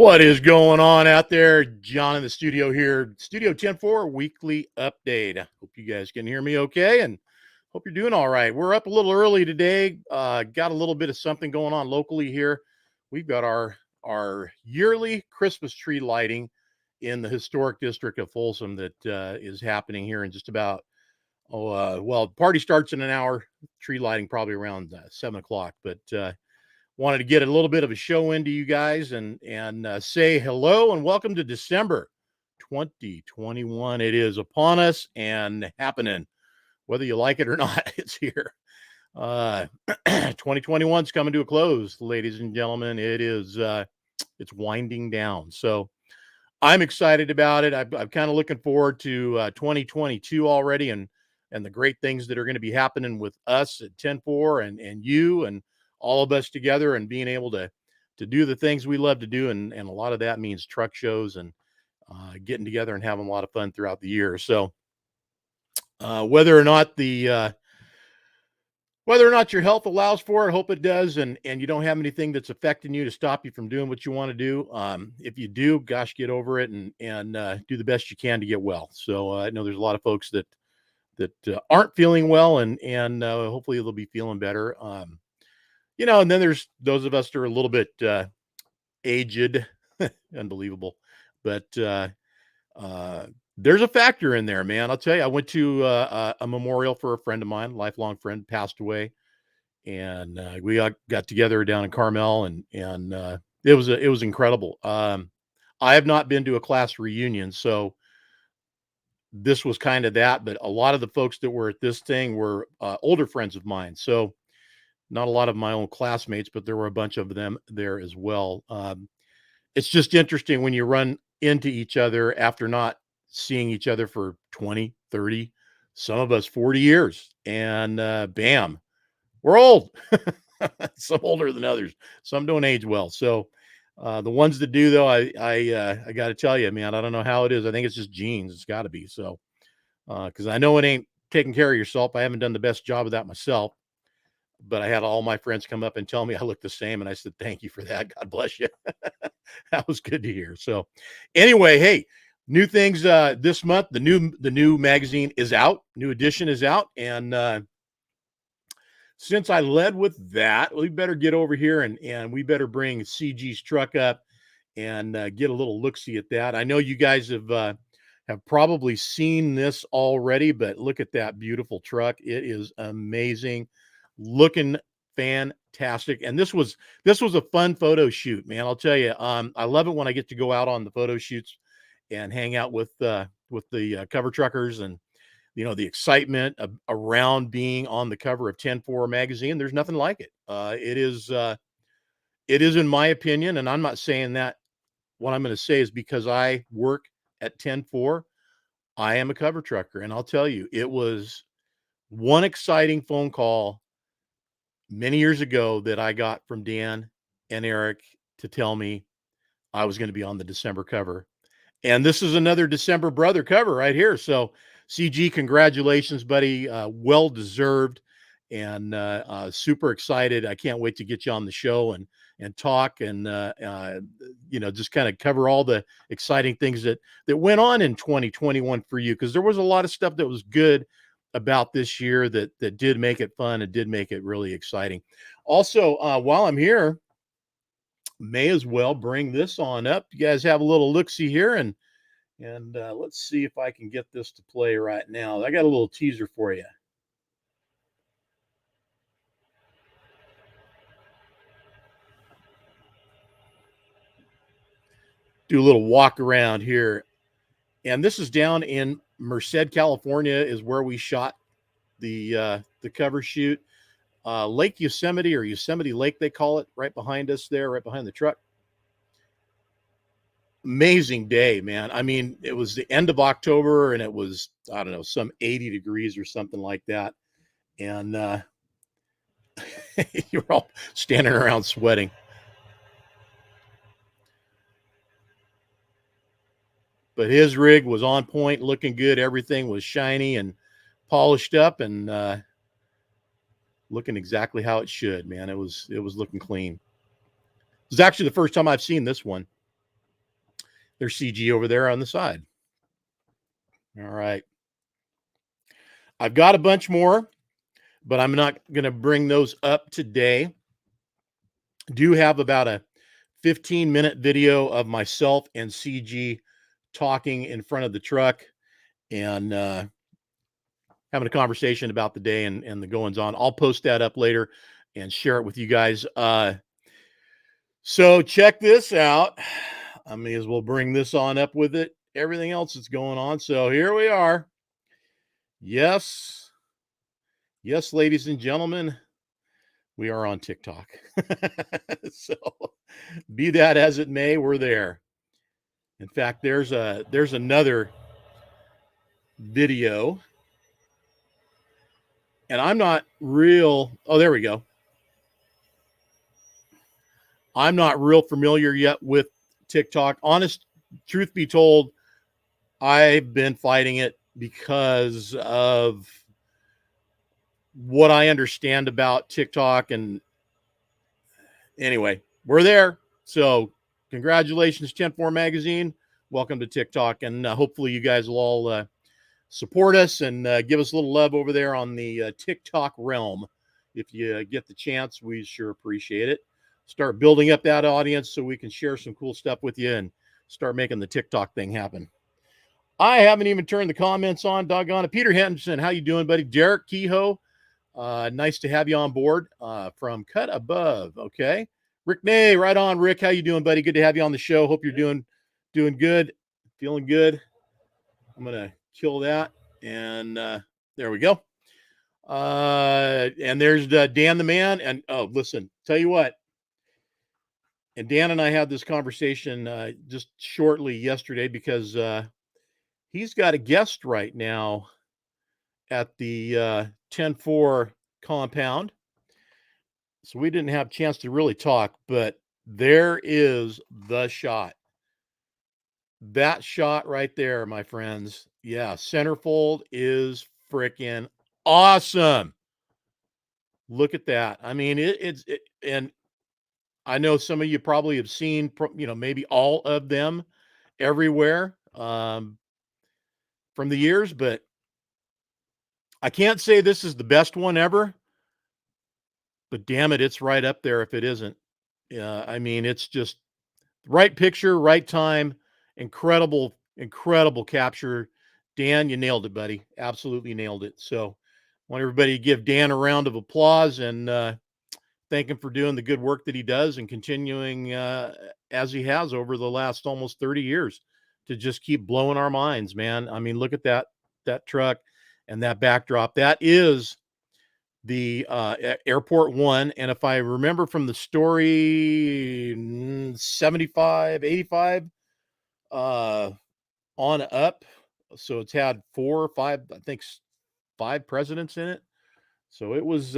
What is going on out there? John in the studio here. Studio 10-4 weekly update. Hope you guys can hear me okay and hope you're doing all right. We're up a little early today. Got a little bit of something going on locally here. We've got our yearly Christmas tree lighting in the historic district of Folsom that is happening here in just about, the party starts in an hour. Tree lighting probably around 7 o'clock, but wanted to get a little bit of a show into you guys and say hello and welcome to December 2021. It is upon us and happening, whether you like it or not. It's here. 2021 is coming to a close, ladies and gentlemen. It is it's winding down, so I'm excited about it. I'm kind of looking forward to 2022 already, and the great things that are going to be happening with us at 10-4 and you and all of us together and being able to do the things we love to do. And a lot of that means truck shows and getting together and having a lot of fun throughout the year. So whether or not your health allows for it, hope it does, and you don't have anything that's affecting you to stop you from doing what you want to do. If you do, gosh, get over it and do the best you can to get well. So I know there's a lot of folks that aren't feeling well, and hopefully they'll be feeling better. And then there's those of us that are a little bit aged, unbelievable, but there's a factor in there, man. I'll tell you, I went to a memorial for a friend of mine, lifelong friend, passed away, and we got together down in Carmel, and it was incredible. I have not been to a class reunion, so this was kind of that, but a lot of the folks that were at this thing were older friends of mine, so not a lot of my own classmates, but there were a bunch of them there as well. It's just interesting when you run into each other after not seeing each other for 20, 30, some of us 40 years, and bam, we're old. Some older than others. Some don't age well. So the ones that do, though, I got to tell you, man, I don't know how it is. I think it's just genes. It's got to be. So because I know it ain't taking care of yourself. I haven't done the best job of that myself. But I had all my friends come up and tell me I look the same. And I said, thank you for that. God bless you. That was good to hear. So anyway, hey, new things this month. The new magazine is out. New edition is out. And since I led with that, we better get over here and we better bring CG's truck up and get a little look-see at that. I know you guys have probably seen this already, but look at that beautiful truck. It is amazing. Looking fantastic. And this was a fun photo shoot, man. I'll tell you, I love it when I get to go out on the photo shoots and hang out with the cover truckers and, the excitement around being on the cover of 10-4 magazine. There's nothing like it. It is in my opinion, and I'm not saying that. What I'm going to say is because I work at 10-4, I am a cover trucker. And I'll tell you, it was one exciting phone call many years ago that I got from Dan and Eric to tell me I was going to be on the December cover. And this is another December brother cover right here. So CG, congratulations, buddy. Well deserved, and super excited. I can't wait to get you on the show and talk and just kind of cover all the exciting things that went on in 2021 for you, because there was a lot of stuff that was good about this year that did make it fun and did make it really exciting. Also, while I'm here, may as well bring this on up. You guys have a little look-see here, and let's see if I can get this to play right now. I got a little teaser for you. Do a little walk around here. And this is down in Merced, California, is where we shot the cover shoot. Lake Yosemite, or Yosemite Lake, they call it, right behind us there, right behind the truck. Amazing day, man. I mean, it was the end of October, and it was, I don't know, some 80 degrees or something like that. And you're all standing around sweating. But his rig was on point, looking good. Everything was shiny and polished up, and looking exactly how it should, man. It was looking clean. It was actually the first time I've seen this one. There's CG over there on the side. All right. I've got a bunch more, but I'm not going to bring those up today. Do have about a 15-minute video of myself and CG talking in front of the truck and having a conversation about the day and the goings on. I'll post that up later and share it with you guys. So check this out. I may as well bring this on up with it. Everything else that's going on. So here we are. Yes. Yes, ladies and gentlemen, we are on TikTok. So be that as it may, we're there. In fact, there's another video. And I'm not real. Oh, there we go. I'm not real familiar yet with TikTok. Honest, truth be told, I've been fighting it because of what I understand about TikTok. And anyway, we're there. So congratulations, 10-4 Magazine. Welcome to TikTok. And hopefully you guys will all support us and give us a little love over there on the TikTok realm. If you get the chance, we sure appreciate it. Start building up that audience so we can share some cool stuff with you and start making the TikTok thing happen. I haven't even turned the comments on, doggone it. Peter Henderson, how you doing, buddy? Derek Kehoe, nice to have you on board from Cut Above. Okay. Rick May, right on. Rick, how you doing, buddy? Good to have you on the show. Hope you're doing good, feeling good. I'm going to kill that. And there we go. And there's Dan the man. And oh, listen, tell you what. And Dan and I had this conversation just shortly yesterday because he's got a guest right now at the 10-4 compound. So we didn't have a chance to really talk, but there is the shot. That shot right there, my friends. Yeah, centerfold is freaking awesome. Look at that. I mean, and I know some of you probably have seen, maybe all of them everywhere from the years, but I can't say this is the best one ever, but damn it, it's right up there if it isn't. I mean, it's just right picture, right time, incredible capture. Dan, you nailed it, buddy. Absolutely nailed it. So I want everybody to give Dan a round of applause and thank him for doing the good work that he does and continuing as he has over the last almost 30 years to just keep blowing our minds, man. I mean, look at that truck and that backdrop. That is the Airport One. And if I remember from the story, 75, 85 on up. So it's had 4 or 5, I think 5 presidents in it. So it was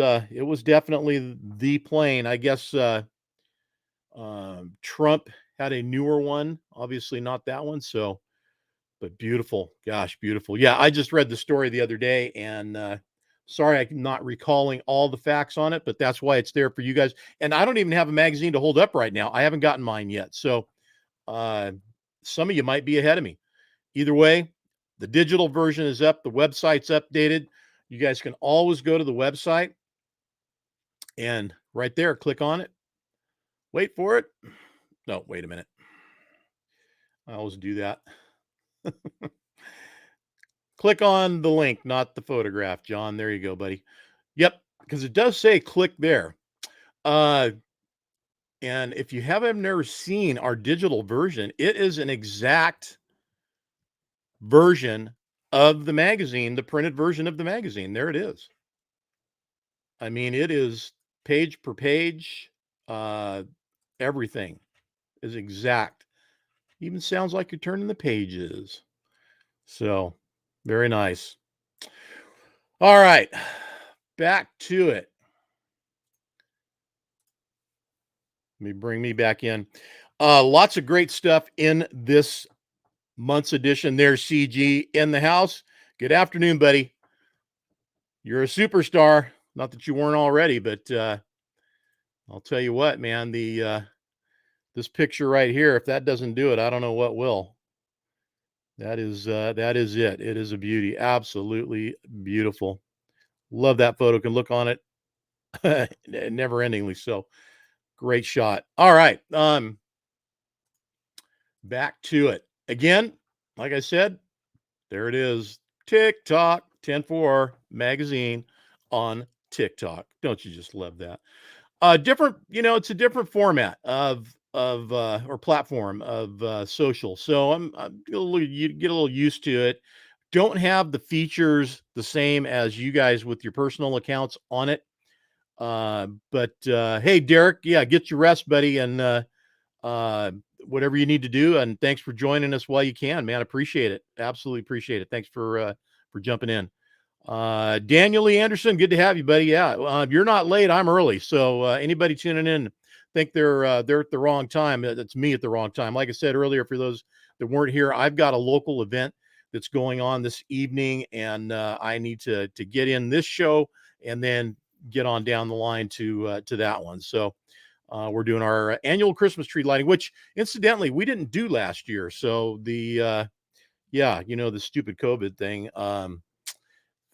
definitely the plane. I guess Trump had a newer one, obviously not that one. So, but beautiful, gosh, beautiful. Yeah, I just read the story the other day, and sorry I'm not recalling all the facts on it, but that's why it's there for you guys. And I don't even have a magazine to hold up right now. I haven't gotten mine yet. So, some of you might be ahead of me. Either way, the digital version is up. The website's updated. You guys can always go to the website and right there, click on it. Wait for it. No, wait a minute. I always do that. Click on the link, not the photograph, John. There you go, buddy. Yep, because it does say click there. And if you haven't never seen our digital version, it is an exact version of the magazine, the printed version of the magazine. There it is. I mean, it is page per page. Everything is exact. Even sounds like you're turning the pages. So very nice. All right, back to it. Let me bring me back in. Lots of great stuff in this month's edition. There's CG in the house. Good afternoon, buddy. You're a superstar. Not that you weren't already, but I'll tell you what, man, this picture right here, if that doesn't do it, I don't know what will. That is it. It is a beauty. Absolutely beautiful. Love that photo. Can look on it never endingly. So great shot. All right. Back to it. Again, like I said, there it is. TikTok 10-4 magazine on TikTok. Don't you just love that? Different, it's a different format of or platform of social. So you get a little used to it. Don't have the features the same as you guys with your personal accounts on it. But hey, Derek, yeah, get your rest, buddy, and uh, whatever you need to do. And thanks for joining us while you can, man. Appreciate it. Absolutely appreciate it. Thanks for jumping in. Daniel Lee Anderson, good to have you, buddy. Yeah, you're not late. I'm early. So anybody tuning in think they're at the wrong time. That's me at the wrong time. Like I said earlier, for those that weren't here, I've got a local event that's going on this evening, and I need to get in this show and then get on down the line to that one. So we're doing our annual Christmas tree lighting, which incidentally we didn't do last year. So yeah, the stupid COVID thing.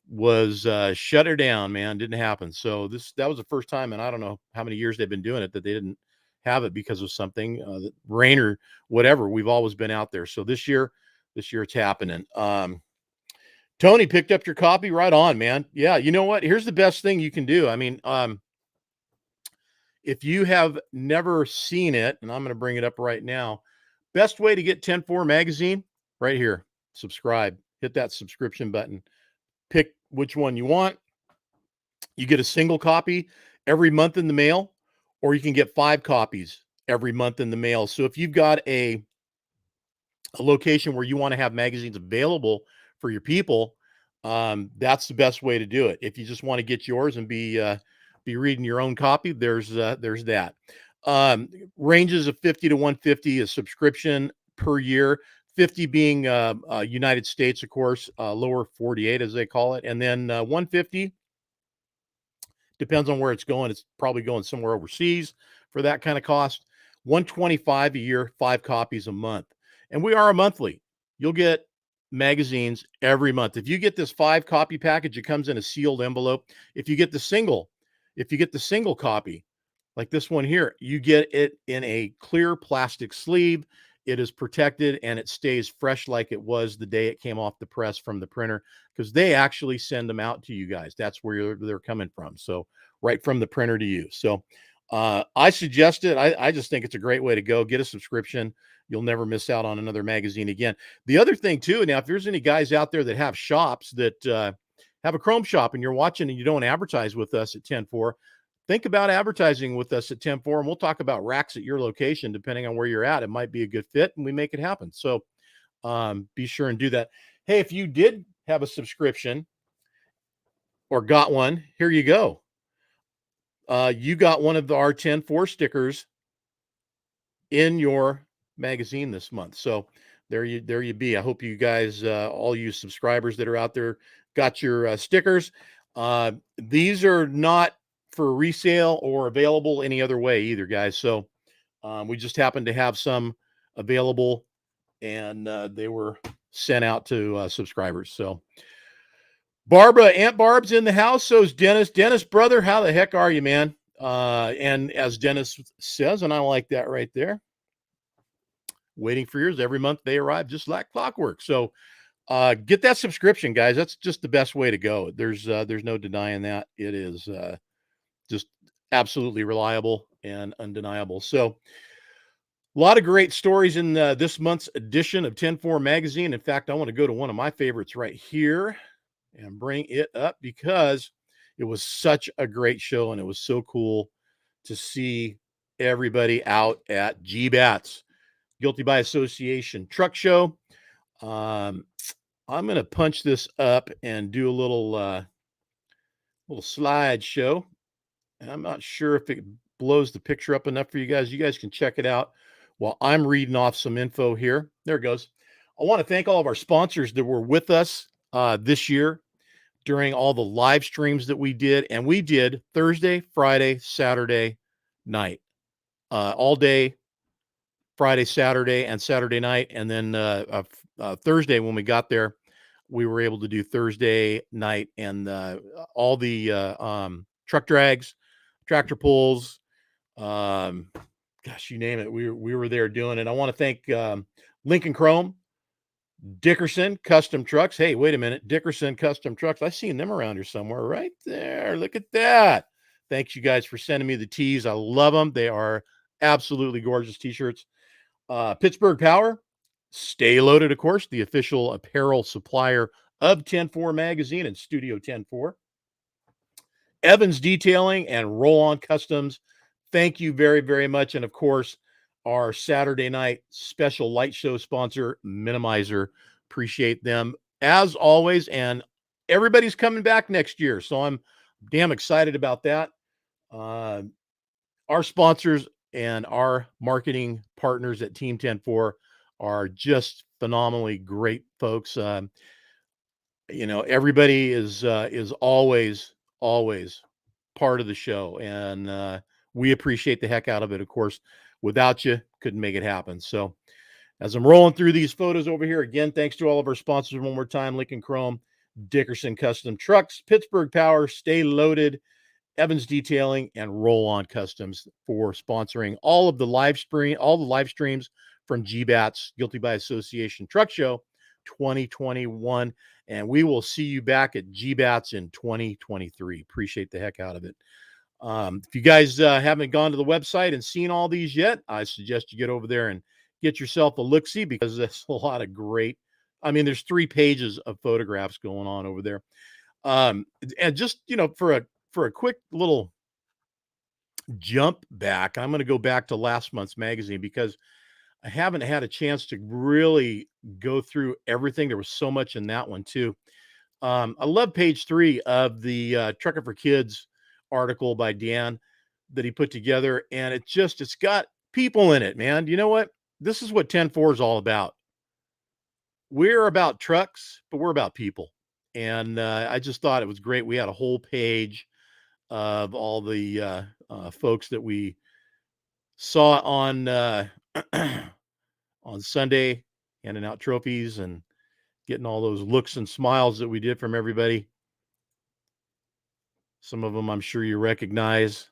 Was shut her down, man. Didn't happen. So that was the first time, and I don't know how many years they've been doing it, that they didn't have it because of something, rain or whatever. We've always been out there. So this year it's happening. Tony picked up your copy. Right on, man. Yeah, you know what? Here's the best thing you can do. I mean, if you have never seen it, and I'm going to bring it up right now, best way to get 10-4 magazine, right here. Subscribe. Hit that subscription button. Pick which one you want. You get a single copy every month in the mail, or you can get 5 copies every month in the mail. So if you've got a location where you want to have magazines available for your people, that's the best way to do it. If you just want to get yours and be reading your own copy, there's that. Ranges of 50 to 150 a subscription per year. 50 being United States, of course, lower 48 as they call it, and then 150 depends on where it's going. It's probably going somewhere overseas for that kind of cost. 125 a year, 5 copies a month, and we are a monthly. You'll get magazines every month. If you get this 5 copy package, it comes in a sealed envelope. If you get the single copy, like this one here, you get it in a clear plastic sleeve. It is protected and it stays fresh like it was the day it came off the press from the printer, because they actually send them out to you guys. That's where they're coming from. So right from the printer to you. So I suggest it. I just think it's a great way to go. Get a subscription. You'll never miss out on another magazine again. The other thing too, now, if there's any guys out there that have shops that have a Chrome shop and you're watching and you don't advertise with us at 10-4, think about advertising with us at 10-4, and we'll talk about racks at your location. Depending on where you're at, it might be a good fit, and we make it happen. So be sure and do that. Hey, if you did have a subscription or got one, here you go. You got one of our 10-4 stickers in your magazine this month. So there you be. I hope you guys, all you subscribers that are out there, got your stickers. These are not for resale or available any other way either, guys. So we just happened to have some available, and they were sent out to subscribers. So Barbara, Aunt Barb's in the house. So is Dennis. Dennis, brother, how the heck are you, man? And as Dennis says, and I like that right there, waiting for yours every month. They arrive just like clockwork. So get that subscription, guys. That's just the best way to go. There's no denying that. It is just absolutely reliable and undeniable. So a lot of great stories in this month's edition of 10-4 magazine. In fact, I want to go to one of my favorites right here and bring it up, because it was such a great show and it was so cool to see everybody out at GBATS, Guilty by Association Truck Show. I'm going to punch this up and do a little slideshow. And I'm not sure if it blows the picture up enough for you guys. You guys can check it out while I'm reading off some info here. There it goes. I want to thank all of our sponsors that were with us this year during all the live streams that we did. And we did Thursday, Friday, Saturday night, all day, Friday, Saturday, and Saturday night. And then Thursday when we got there, we were able to do Thursday night and all the truck drags, tractor pulls, um, gosh, you name it. We were there doing it. I want to thank Lincoln Chrome, Dickerson Custom Trucks. Hey, wait a minute, Dickerson Custom Trucks. I seen them around here somewhere, right there. Look at that. Thanks you guys for sending me the tees. I love them. They are absolutely gorgeous t-shirts. Pittsburgh Power, Stay Loaded, of course, the official apparel supplier of 10-4 Magazine and Studio 10-4. Evans Detailing and Roll On Customs. Thank you very, very much. And of course, our Saturday night special light show sponsor, Minimizer. Appreciate them as always. And everybody's coming back next year. So I'm damn excited about that. Our sponsors and our marketing partners at Team 10-4 are just phenomenally great folks. Everybody is always part of the show, and we appreciate the heck out of it. Of course, without you, couldn't make it happen. So, as I'm rolling through these photos over here, again, thanks to all of our sponsors one more time: Lincoln Chrome, Dickerson Custom Trucks, Pittsburgh Power, Stay Loaded, Evans Detailing, and Roll On Customs for sponsoring all the live streams from GBAT's Guilty by Association Truck Show 2021. And we will see you back at GBAT's in 2023. Appreciate the heck out of it. If you guys haven't gone to the website and seen all these yet, I suggest you get over there and get yourself a look-see, because there's a lot of great, there's 3 pages of photographs going on over there. And just, for a quick little jump back, I'm going to go back to last month's magazine because I haven't had a chance to really go through everything. There was so much in that one too. I love page 3 of the Trucking for Kids article by Dan that he put together. And it's got people in it, man. You know what? This is what 10-4 is all about. We're about trucks, but we're about people. And I just thought it was great. We had a whole page of all the folks that we saw on on Sunday, handing out trophies and getting all those looks and smiles that we did from everybody. Some of them I'm sure you recognize.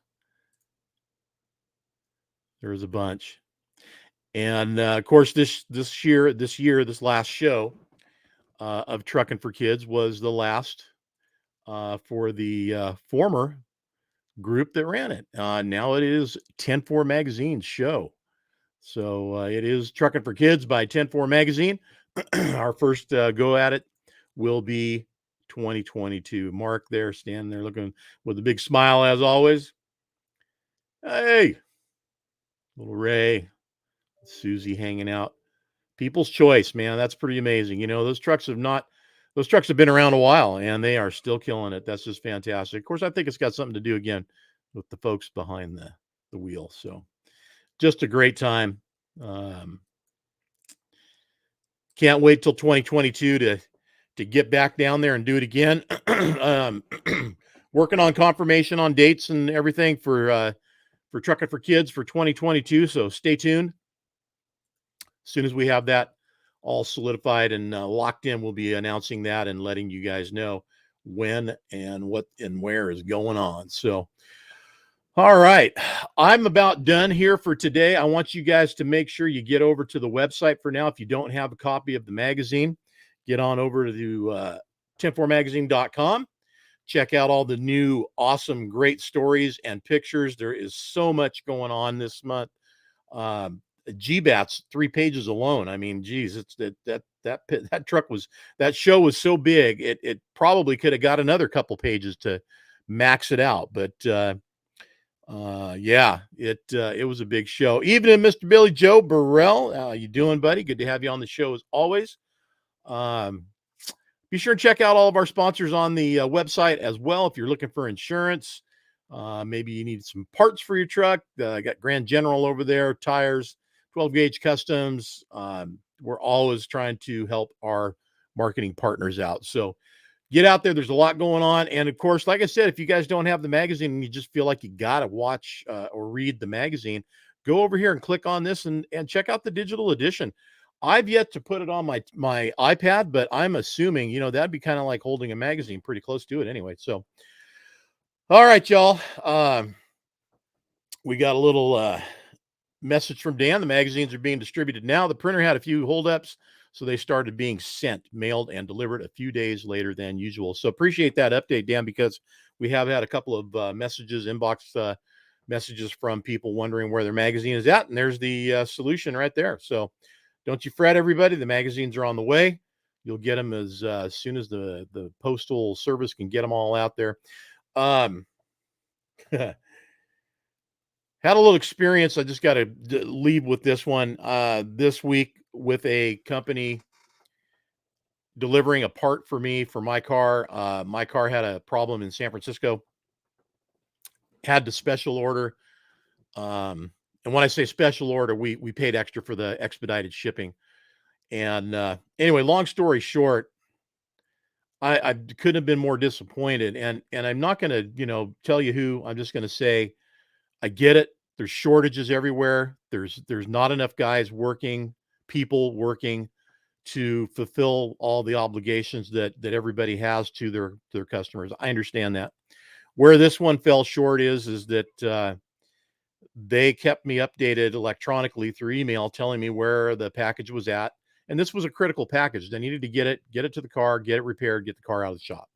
There's a bunch. And of course, this last show of Trucking for Kids was the last for the former group that ran it. Now it is 10-4 Magazine's show. So it is Trucking for Kids by 10-4 Magazine. Our first go at it will be 2022. Mark there, standing there looking with a big smile as always. Hey, little Ray, Susie hanging out. People's choice, man. That's pretty amazing. Those trucks have been around a while and they are still killing it. That's just fantastic. Of course, I think it's got something to do again with the folks behind the wheel. So just a great time. Can't wait till 2022 to get back down there and do it again. Working on confirmation on dates and everything for Trucking for Kids for 2022. So stay tuned. As soon as we have that all solidified and locked in, we'll be announcing that and letting you guys know when and what and where is going on. So, all right, I'm about done here for today. I want you guys to make sure you get over to the website for now. If you don't have a copy of the magazine, get on over to 10-4magazine.com. Check out all the new, awesome, great stories and pictures. There is so much going on this month. GBAT's 3 pages alone. Geez, it's that show was so big, it probably could have got another couple pages to max it out. But yeah, it was a big show. Evening, Mr. Billy Joe Burrell. How you doing, buddy? Good to have you on the show as always. Be sure to check out all of our sponsors on the website as well. If you're looking for insurance, maybe you need some parts for your truck. I got Grand General over there, tires, 12 gauge customs. We're always trying to help our marketing partners out. So get out there. There's a lot going on. And of course, like I said, if you guys don't have the magazine and you just feel like you got to watch or read the magazine, go over here and click on this and check out the digital edition. I've yet to put it on my iPad, but I'm assuming, that'd be kind of like holding a magazine pretty close to it anyway. So, all right, y'all. We got a little message from Dan. The magazines are being distributed now. The printer had a few holdups, so they started being sent, mailed, and delivered a few days later than usual. So appreciate that update, Dan, because we have had a couple of messages, inbox messages from people wondering where their magazine is at, and there's the solution right there. So don't you fret, everybody. The magazines are on the way. You'll get them as soon as the postal service can get them all out there. Um, Had a little experience. I just got to leave with this one this week with a company delivering a part for me for my car. My car had a problem in San Francisco, had to special order. And when I say special order, we paid extra for the expedited shipping. And anyway, long story short, I couldn't have been more disappointed. And I'm not going to, tell you who. I'm just going to say I get it. There's shortages everywhere. There's not enough guys working, people working to fulfill all the obligations that everybody has to their customers. I understand that. Where this one fell short is that they kept me updated electronically through email, telling me where the package was at. And this was a critical package. They needed to get it to the car, get it repaired, get the car out of the shop.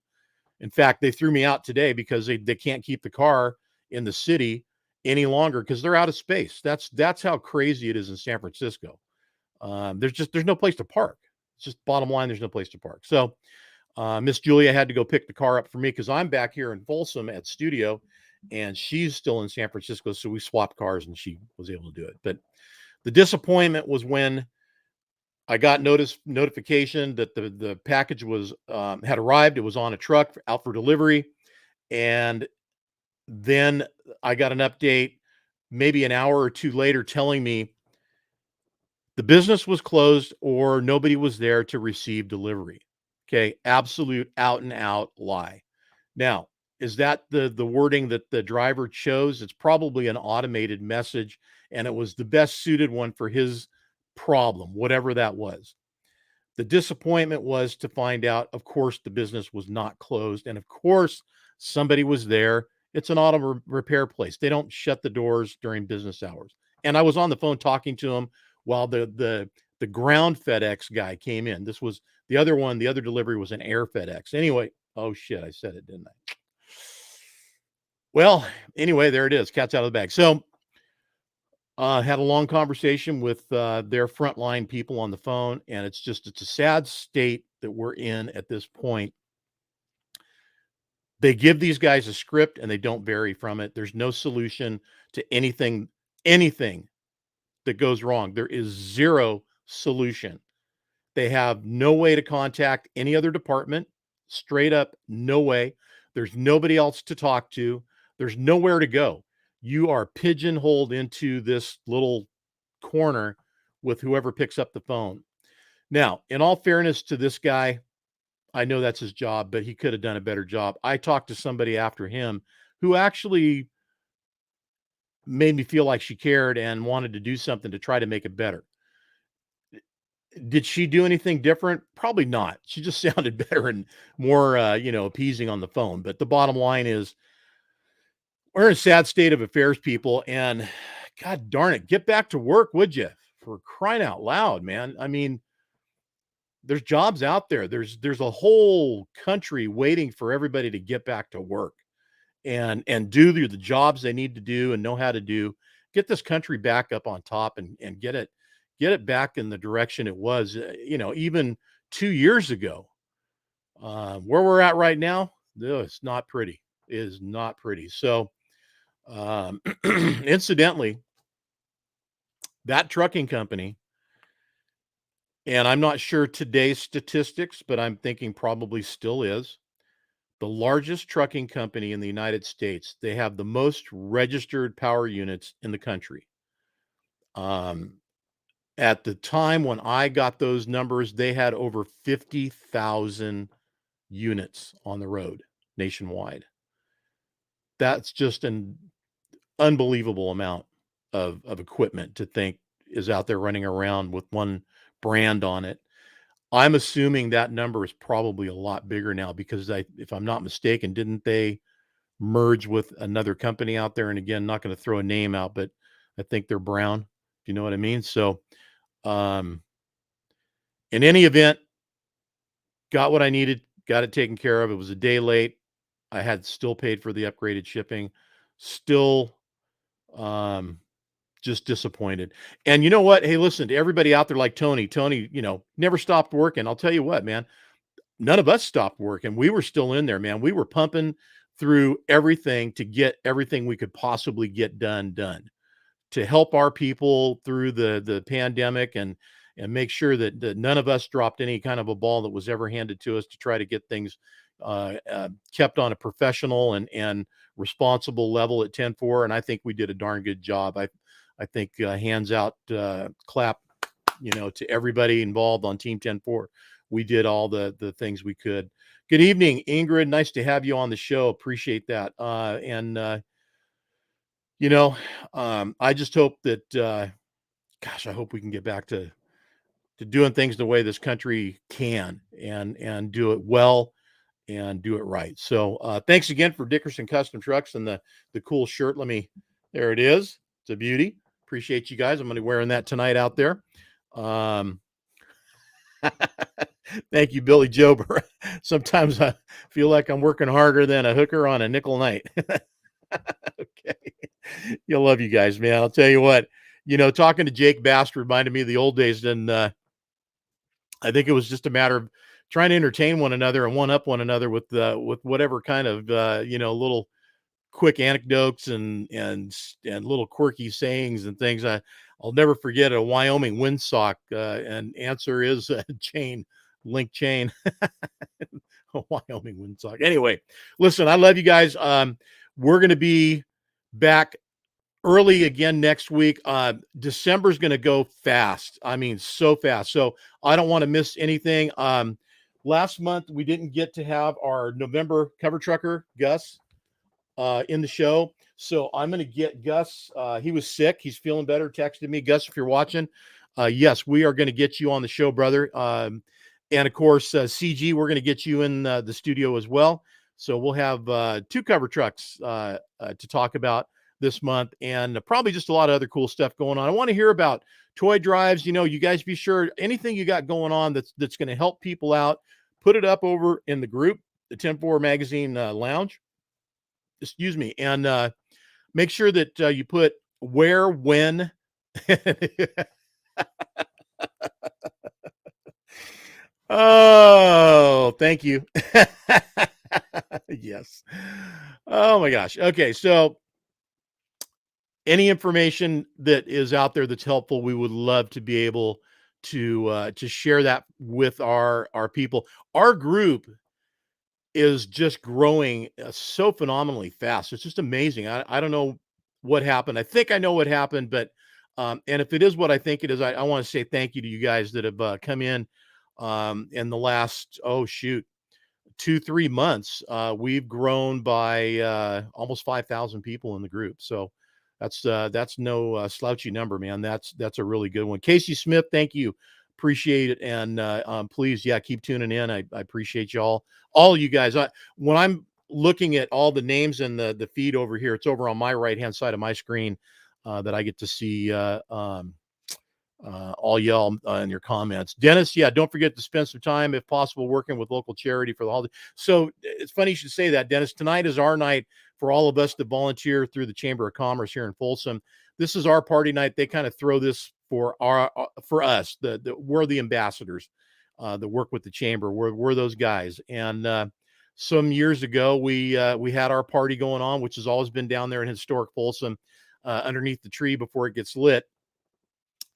In fact, they threw me out today because they can't keep the car in the city any longer because they're out of space. That's how crazy it is in San Francisco. There's no place to park. It's just bottom line. There's no place to park. So Miss Julia had to go pick the car up for me because I'm back here in Folsom at studio, and she's still in San Francisco. So we swapped cars, and she was able to do it. But the disappointment was when I got notification that the package was had arrived. It was on a truck out for delivery, and then I got an update maybe an hour or two later telling me the business was closed or nobody was there to receive delivery. Okay, absolute out and out lie. Now, is that the wording that the driver chose? It's probably an automated message, and it was the best suited one for his problem, whatever that was. The disappointment was to find out, of course, the business was not closed, and of course, somebody was there. It's an auto repair place. They don't shut the doors during business hours. And I was on the phone talking to him while the ground FedEx guy came in. This was the other one. The other delivery was an air FedEx. Anyway, oh shit, I said it, didn't I? Well, anyway, there it is. Cat's out of the bag. So had a long conversation with their frontline people on the phone, and it's a sad state that we're in at this point. They give these guys a script and they don't vary from it. There's no solution to anything that goes wrong. There is zero solution. They have no way to contact any other department. Straight up, no way. There's nobody else to talk to. There's nowhere to go. You are pigeonholed into this little corner with whoever picks up the phone. Now, in all fairness to this guy, I know that's his job, but he could have done a better job. I talked to somebody after him who actually made me feel like she cared and wanted to do something to try to make it better. Did she do anything different? Probably not. She just sounded better and more, appeasing on the phone. But the bottom line is we're in a sad state of affairs, people. And God darn it, get back to work, would you? For crying out loud, man. I mean, there's jobs out there. There's a whole country waiting for everybody to get back to work and do the jobs they need to do and know how to do. Get this country back up on top and get it back in the direction it was, even 2 years ago. Where we're at right now, it's not pretty. It is not pretty. So, incidentally, that trucking company, and I'm not sure today's statistics, but I'm thinking probably still is the largest trucking company in the United States. They have the most registered power units in the country. At the time when I got those numbers, they had over 50,000 units on the road nationwide. That's just an unbelievable amount of equipment to think is out there running around with one brand on it. I'm assuming that number is probably a lot bigger now because if I'm not mistaken, didn't they merge with another company out there? And again, not going to throw a name out, but I think they're Brown. Do you know what I mean? So, um, in any event, got what I needed, got it taken care of. It was a day late. I had still paid for the upgraded shipping. Still, um, just disappointed. And you know what? Hey, listen to everybody out there like Tony. Tony, never stopped working. I'll tell you what, man, none of us stopped working. We were still in there, man. We were pumping through everything to get everything we could possibly get done to help our people through the pandemic and make sure that none of us dropped any kind of a ball that was ever handed to us to try to get things kept on a professional and responsible level at 10-4. And I think we did a darn good job. I think hands out, clap, to everybody involved on Team 10-4. We did all the things we could. Good evening, Ingrid. Nice to have you on the show. Appreciate that. I just hope that, I hope we can get back to doing things the way this country can and do it well and do it right. So thanks again for Dickerson Custom Trucks and the cool shirt. There it is. It's a beauty. Appreciate you guys. I'm going to be wearing that tonight out there. Thank you, Billy Jober. Sometimes I feel like I'm working harder than a hooker on a nickel night. Okay. You'll love you guys, man. I'll tell you what, talking to Jake Bass reminded me of the old days. And I think it was just a matter of trying to entertain one another and one up one another with whatever kind of, little quick anecdotes and little quirky sayings and things. I'll never forget a Wyoming windsock, and answer is link chain. A Wyoming windsock. Anyway, listen, I love you guys. We're going to be back early again next week. December's going to go fast. I mean, so fast. So I don't want to miss anything. Last month we didn't get to have our November cover trucker, Gus, in the show. So I'm going to get Gus. He was sick. He's feeling better. Texted me. Gus, if you're watching, yes, we are going to get you on the show, brother. And of course, CG, we're going to get you in the studio as well. So we'll have 2 cover trucks to talk about this month, and probably just a lot of other cool stuff going on. I want to hear about toy drives. You guys be sure anything you got going on that's going to help people out, put it up over in the group, the 10-4 Magazine Lounge. Excuse me. And make sure that you put where, when. Oh, thank you. Yes. Oh my gosh. Okay. So any information that is out there that's helpful, we would love to be able to share that with our people. Our group is just growing so phenomenally fast. It's just amazing. I don't know what happened. I think I know what happened, but and if it is what I think it is, I want to say thank you to you guys that have come in the last 2-3 months. We've grown by almost 5,000 people in the group. So that's no slouchy number, man. That's a really good one. Casey Smith, thank you. Appreciate it. And please, keep tuning in. I appreciate y'all, all of you guys. When I'm looking at all the names in the feed over here, it's over on my right-hand side of my screen that I get to see all y'all in your comments. Dennis, don't forget to spend some time, if possible, working with local charity for the holiday. So it's funny you should say that, Dennis. Tonight is our night for all of us that volunteer through the Chamber of Commerce here in Folsom. This is our party night. They kind of throw this for us. We're the ambassadors that work with the chamber. We're those guys. And some years ago, we had our party going on, which has always been down there in historic Folsom, underneath the tree before it gets lit.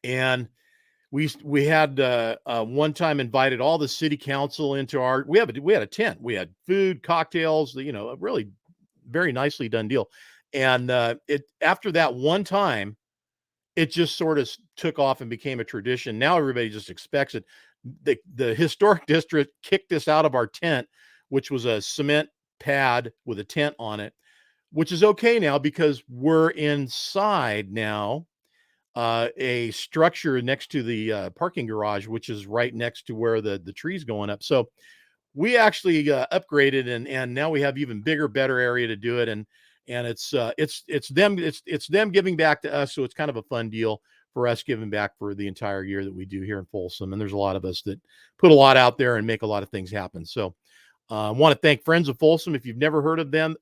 And we had one time invited all the city council into we had a tent. We had food, cocktails, a really very nicely done deal. And after that one time, it just sort of took off and became a tradition. Now everybody just expects it. The historic district kicked us out of our tent, which was a cement pad with a tent on it, which is okay now because we're inside now. a structure next to the parking garage, which is right next to where the tree's going up. So we actually upgraded, and now we have even bigger, better area to do it. And it's them giving back to us. So it's kind of a fun deal for us giving back for the entire year that we do here in Folsom. And there's a lot of us that put a lot out there and make a lot of things happen. So I want to thank Friends of Folsom. If you've never heard of them,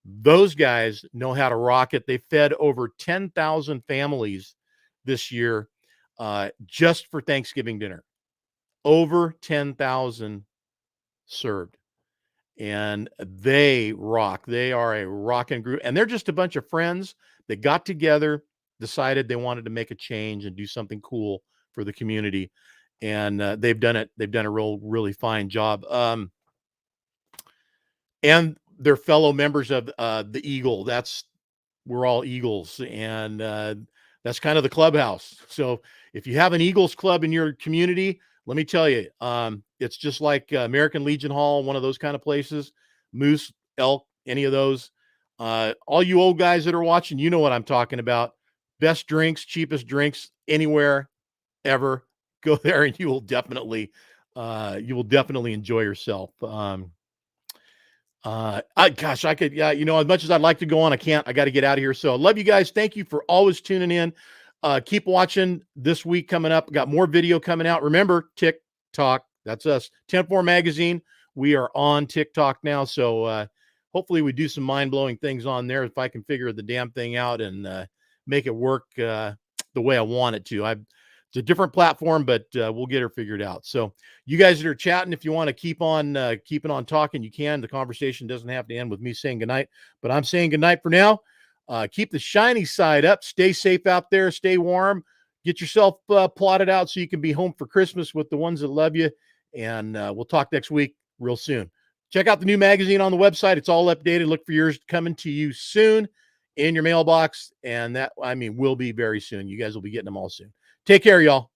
those guys know how to rock it. They fed over 10,000 families this year just for Thanksgiving dinner. Over 10,000 served. And they rock. They are a rocking group. And they're just a bunch of friends that got together, decided they wanted to make a change and do something cool for the community. And they've done it. They've done a really fine job. And they're fellow members of the Eagle. We're all Eagles, and that's kind of the clubhouse. So if you have an Eagles club in your community, let me tell you, it's just like American Legion Hall, one of those kind of places, Moose, Elk, any of those. All you old guys that are watching, you know what I'm talking about. Best drinks, cheapest drinks anywhere ever. Go there, and you will definitely enjoy yourself. I could, yeah, as much as I'd like to go on, I can't. I got to get out of here. So I love you guys. Thank you for always tuning in. Keep watching this week coming up. Got more video coming out. Remember, TikTok, that's us. 10-4 Magazine. We are on TikTok now. So hopefully we do some mind-blowing things on there if I can figure the damn thing out and make it work the way I want it to. It's a different platform, but we'll get her figured out. So you guys that are chatting, if you want to keep on keeping on talking, you can. The conversation doesn't have to end with me saying goodnight, but I'm saying goodnight for now. Keep the shiny side up. Stay safe out there. Stay warm. Get yourself plotted out so you can be home for Christmas with the ones that love you. And we'll talk next week real soon. Check out the new magazine on the website. It's all updated. Look for yours coming to you soon in your mailbox. And that, will be very soon. You guys will be getting them all soon. Take care, y'all.